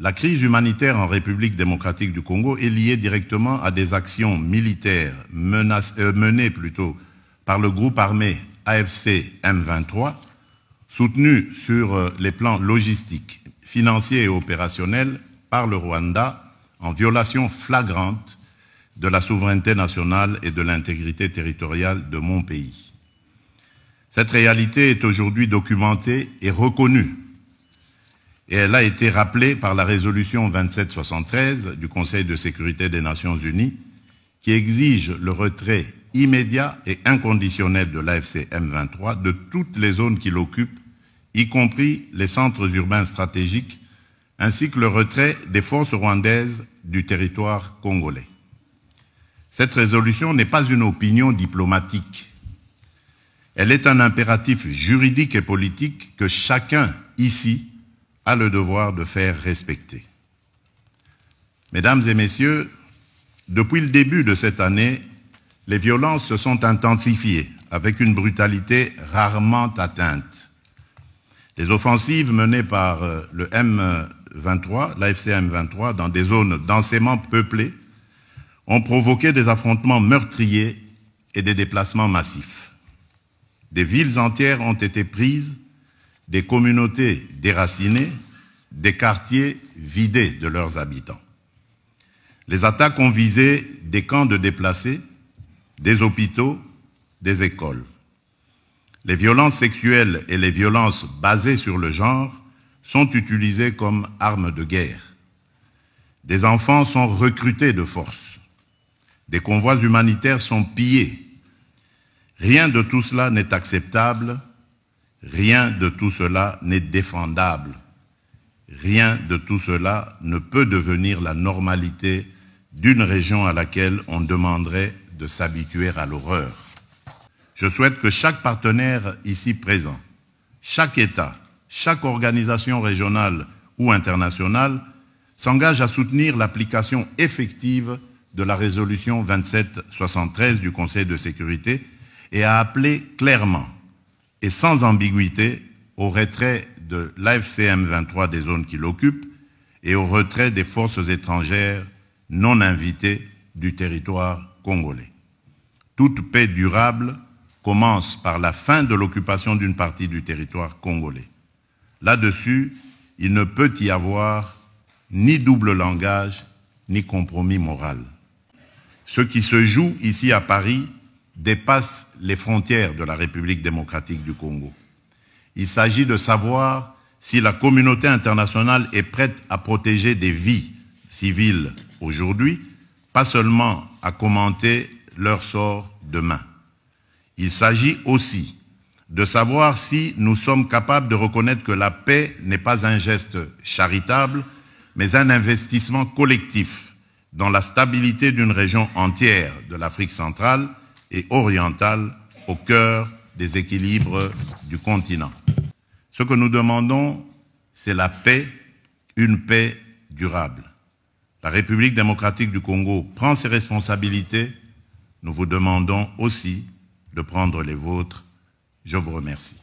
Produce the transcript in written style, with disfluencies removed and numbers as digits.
La crise humanitaire en République démocratique du Congo est liée directement à des actions militaires menées par le groupe armé AFC M23, soutenu sur les plans logistiques, financiers et opérationnels par le Rwanda en violation flagrante de la souveraineté nationale et de l'intégrité territoriale de mon pays. Cette réalité est aujourd'hui documentée et reconnue, et elle a été rappelée par la résolution 2773 du Conseil de sécurité des Nations Unies, qui exige le retrait immédiat et inconditionnel de l'AFC M23 de toutes les zones qu'il occupe, y compris les centres urbains stratégiques, ainsi que le retrait des forces rwandaises du territoire congolais. Cette résolution n'est pas une opinion diplomatique. Elle est un impératif juridique et politique que chacun ici a le devoir de faire respecter. Mesdames et messieurs, depuis le début de cette année, les violences se sont intensifiées avec une brutalité rarement atteinte. Les offensives menées par le M23, l'AFC M23, dans des zones densément peuplées, ont provoqué des affrontements meurtriers et des déplacements massifs. Des villes entières ont été prises, des communautés déracinées, des quartiers vidés de leurs habitants. Les attaques ont visé des camps de déplacés, des hôpitaux, des écoles. Les violences sexuelles et les violences basées sur le genre sont utilisées comme armes de guerre. Des enfants sont recrutés de force. Des convois humanitaires sont pillés. Rien de tout cela n'est acceptable, rien de tout cela n'est défendable, rien de tout cela ne peut devenir la normalité d'une région à laquelle on demanderait de s'habituer à l'horreur. Je souhaite que chaque partenaire ici présent, chaque État, chaque organisation régionale ou internationale s'engage à soutenir l'application effective de la résolution 2773 du Conseil de sécurité et à appeler clairement et sans ambiguïté au retrait de l'AFC M23 des zones qu'il occupe et au retrait des forces étrangères non invitées du territoire congolais. Toute paix durable commence par la fin de l'occupation d'une partie du territoire congolais. Là-dessus, il ne peut y avoir ni double langage, ni compromis moral. Ce qui se joue ici à Paris dépasse les frontières de la République démocratique du Congo. Il s'agit de savoir si la communauté internationale est prête à protéger des vies civiles aujourd'hui, pas seulement à commenter leur sort demain. Il s'agit aussi de savoir si nous sommes capables de reconnaître que la paix n'est pas un geste charitable, mais un investissement collectif dans la stabilité d'une région entière de l'Afrique centrale et orientale au cœur des équilibres du continent. Ce que nous demandons, c'est la paix, une paix durable. La République démocratique du Congo prend ses responsabilités. Nous vous demandons aussi de prendre les vôtres. Je vous remercie.